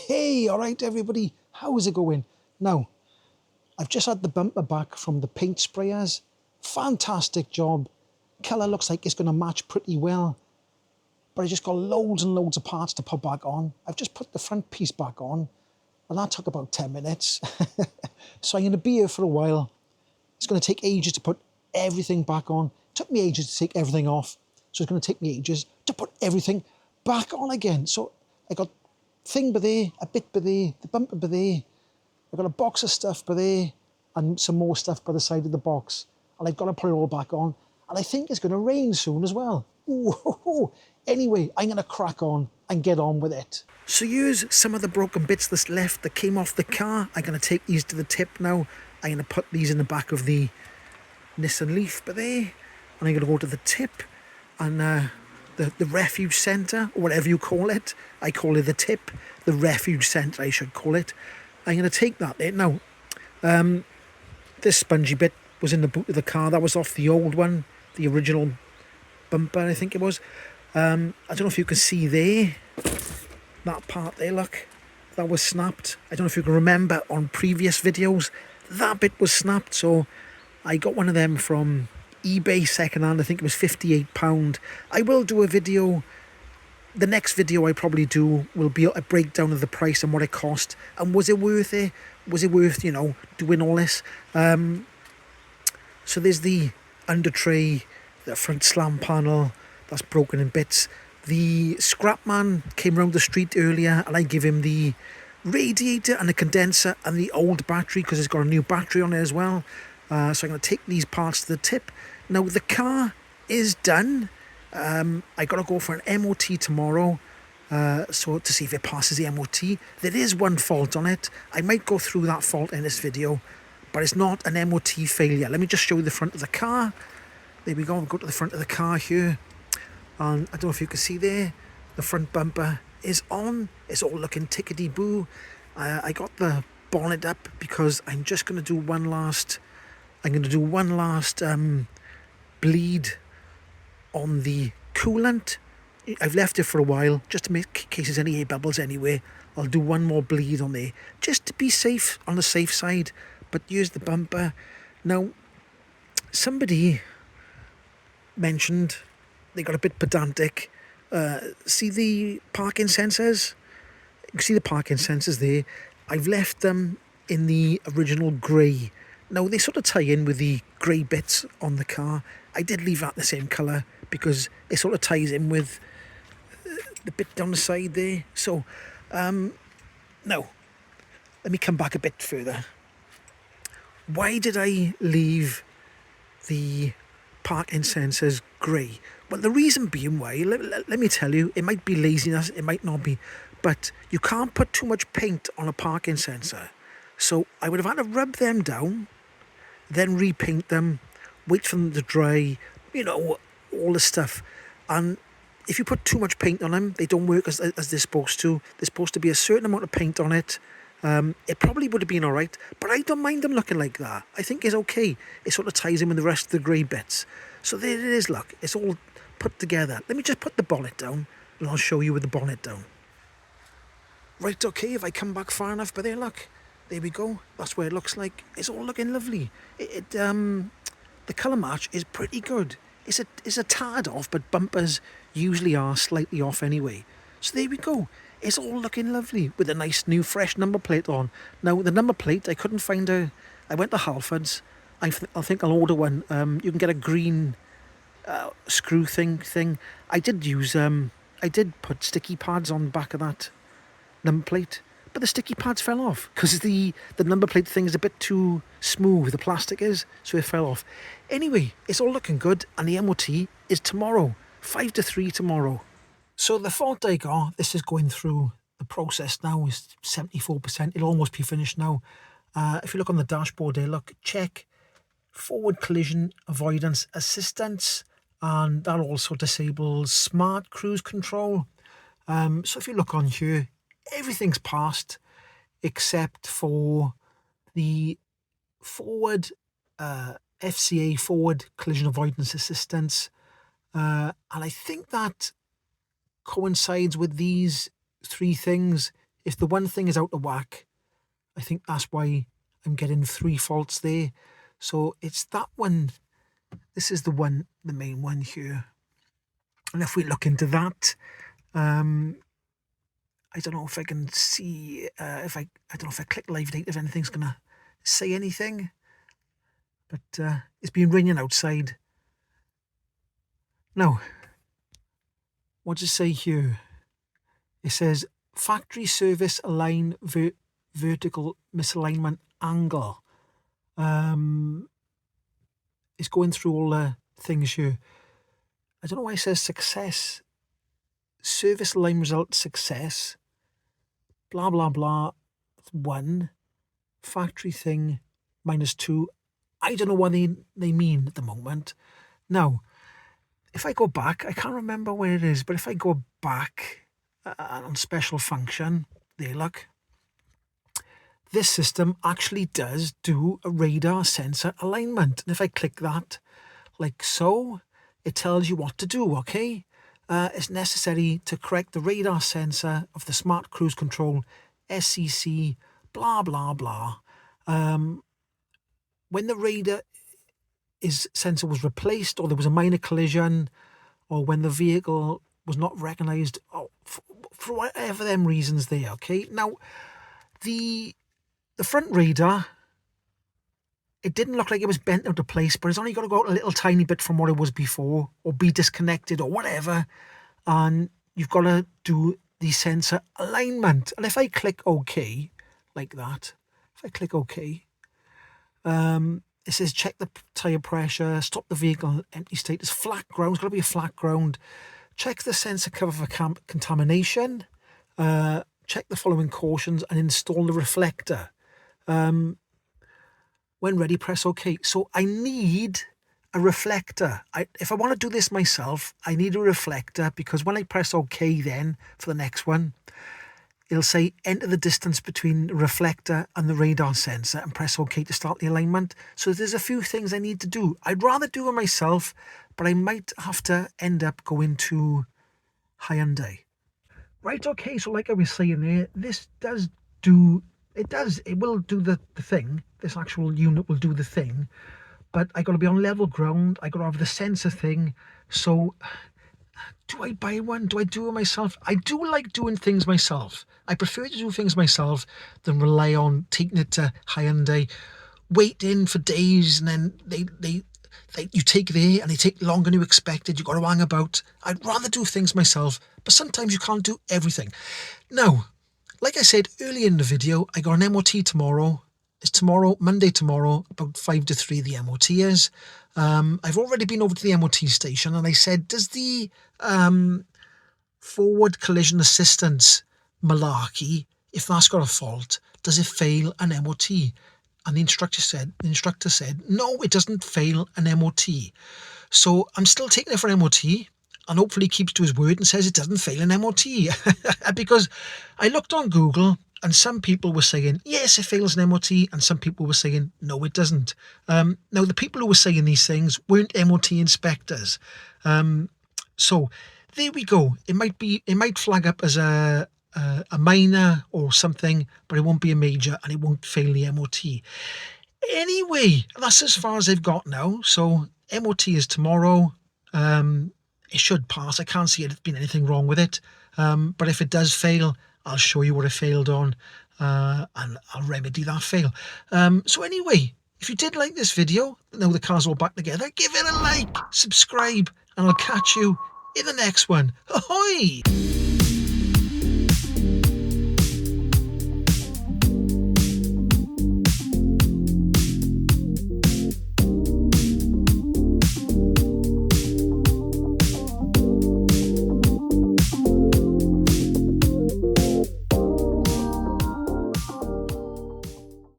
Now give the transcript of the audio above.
Hey, all right, everybody, how's it going? Now, I've just had the bumper back from the paint sprayers. Fantastic job. Colour looks like it's going to match pretty well. But I just got loads and loads of parts to put back on. I've just put the front piece back on, and that took about 10 minutes. So I'm going to be here for a while. It's going to take ages to put everything back on. It took me ages to take everything off. So it's going to take me ages to put everything back on again. So I got thing by there, a bit by there, the bumper by there. I've got a box of stuff by there and some more stuff by the side of the box. And I've got to put it all back on. And I think it's going to rain soon as well. Ooh. Anyway, I'm going to crack on and get on with it. So here's some of the broken bits that's left that came off the car. I'm going to take these to the tip now. I'm going to put these in the back of the Nissan Leaf by there. And I'm going to go to the tip and the refuge centre, or whatever you call it. I call it the tip, the refuge centre I should call it. I'm going to take that there. Now, this spongy bit was in the boot of the car. That was off the old one, the original bumper, I think it was. I don't know if you can see there, that part there, look, that was snapped. I don't know if you can remember on previous videos, that bit was snapped. So I got one of them from eBay secondhand. I think it was £58. I will do a video. The next video I probably do will be a breakdown of the price and what it cost, and was it worth it? Was it worth, you know, doing all this? So there's the under tray, the front slam panel that's broken in bits. The scrap man came round the street earlier and I gave him the radiator and the condenser and the old battery because it's got a new battery on it as well. So I'm going to take these parts to the tip. Now the car is done. I got to go for an MOT tomorrow, so to see if it passes the MOT. There is one fault on it. I might go through that fault in this video, but it's not an MOT failure. Let me just show you the front of the car. There we go. I'll go to the front of the car here, and I don't know if you can see there, the front bumper is on. It's all looking tickety-boo. I got the bonnet up because I'm just going to do one last. I'm going to do one last bleed on the coolant. I've left it for a while just to make case there's any air bubbles anyway. I'll do one more bleed on there just to be safe, on the safe side. But here's the bumper. Now, somebody mentioned, they got a bit pedantic. See the parking sensors? You can see the parking sensors there. I've left them in the original grey. Now, they sort of tie in with the grey bits on the car. I did leave that the same colour because it sort of ties in with the bit down the side there. So, now, let me come back a bit further. Why did I leave the parking sensors grey? Well, the reason being why, let me tell you, it might be laziness, it might not be, but you can't put too much paint on a parking sensor. So I would have had to rub them down, then repaint them, wait for them to dry, you know, all the stuff. And if you put too much paint on them, they don't work as they're supposed to. There's supposed to be a certain amount of paint on it. It probably would have been all right, but I don't mind them looking like that. I think it's okay. It sort of ties in with the rest of the grey bits. So there it is, look. It's all put together. Let me just put the bonnet down, and I'll show you with the bonnet down. Right, okay, if I come back far enough, but there, look. There we go. That's where it looks like. It's all looking lovely. The colour match is pretty good. It's a tad off, but bumpers usually are slightly off anyway. So there we go. It's all looking lovely with a nice new fresh number plate on. Now the number plate, I couldn't find I went to Halfords. I think I'll order one. You can get a green screw thing. I did put sticky pads on the back of that number plate, but the sticky pads fell off because the number plate thing is a bit too smooth, the plastic is, so it fell off. Anyway, it's all looking good, and the MOT is tomorrow, 5 to 3 tomorrow. So the fault I got, this is going through the process now, is 74%. It'll almost be finished now. If you look on the dashboard there, look, check forward collision avoidance assistance, and that also disables smart cruise control. So if you look on here, everything's passed except for the forward FCA forward collision avoidance assistance, and I think that coincides with these three things. if the one thing is out of whack, I think that's why I'm getting 3 faults there. So it's that one. This is the one, the main one here. And if we look into that, I don't know if I can see, if I don't know if I click live date, if anything's going to say anything. But it's been raining outside. Now, what does it say here? It says factory service align vertical misalignment angle. It's going through all the things here. I don't know why it says success. Service line result success. Blah, blah, blah. 1. Factory thing -2. I don't know what they mean at the moment. Now, if I go back, I can't remember where it is, but if I go back on special function, there, look. This system actually does do a radar sensor alignment. And if I click that, like so, it tells you what to do, okay? It's necessary to correct the radar sensor of the Smart Cruise Control SCC, blah, blah, blah. When the radar sensor was replaced, or there was a minor collision, or when the vehicle was not recognised, for whatever them reasons there, okay? Now, the front radar, it didn't look like it was bent out of place, but it's only got to go out a little tiny bit from what it was before, or be disconnected, or whatever, and you've got to do the sensor alignment. And if I click OK, like that, if I click OK, it says check the tyre pressure, stop the vehicle empty status, flat ground, it's got to be a flat ground, check the sensor cover for contamination, check the following cautions, and install the reflector. When ready, press OK. So I need a reflector. If I want to do this myself, I need a reflector, because when I press OK then for the next one, it'll say enter the distance between the reflector and the radar sensor and press OK to start the alignment. So there's a few things I need to do. I'd rather do it myself, but I might have to end up going to Hyundai. Right, okay, so like I was saying there, this does do, it will do the thing. This actual unit will do the thing, but I got to be on level ground. I got to have the sensor thing. So do I buy one? Do I do it myself? I do like doing things myself. I prefer to do things myself than rely on taking it to Hyundai, waiting for days, and then they you take there and they take longer than you expected. You've got to hang about. I'd rather do things myself, but sometimes you can't do everything. Now, like I said earlier in the video, I got an MOT tomorrow. It's tomorrow, Monday tomorrow, about 5 to 3 the MOT is. I've already been over to the MOT station, and I said, does the forward collision assistance malarkey, if that's got a fault, does it fail an MOT? And the instructor said, no, it doesn't fail an MOT. So I'm still taking it for an MOT, and hopefully he keeps to his word and says it doesn't fail an MOT. Because I looked on Google, and some people were saying, yes, it fails an MOT, and some people were saying, no, it doesn't. Now, the people who were saying these things weren't MOT inspectors. So there we go. It might flag up as a minor or something, but it won't be a major, and it won't fail the MOT. Anyway, that's as far as I've got now. So MOT is tomorrow. It should pass. I can't see it being anything wrong with it. But if it does fail, I'll show you what it failed on, and I'll remedy that fail. So anyway, if you did like this video, now the car's all back together, give it a like, subscribe, and I'll catch you in the next one. Ahoy!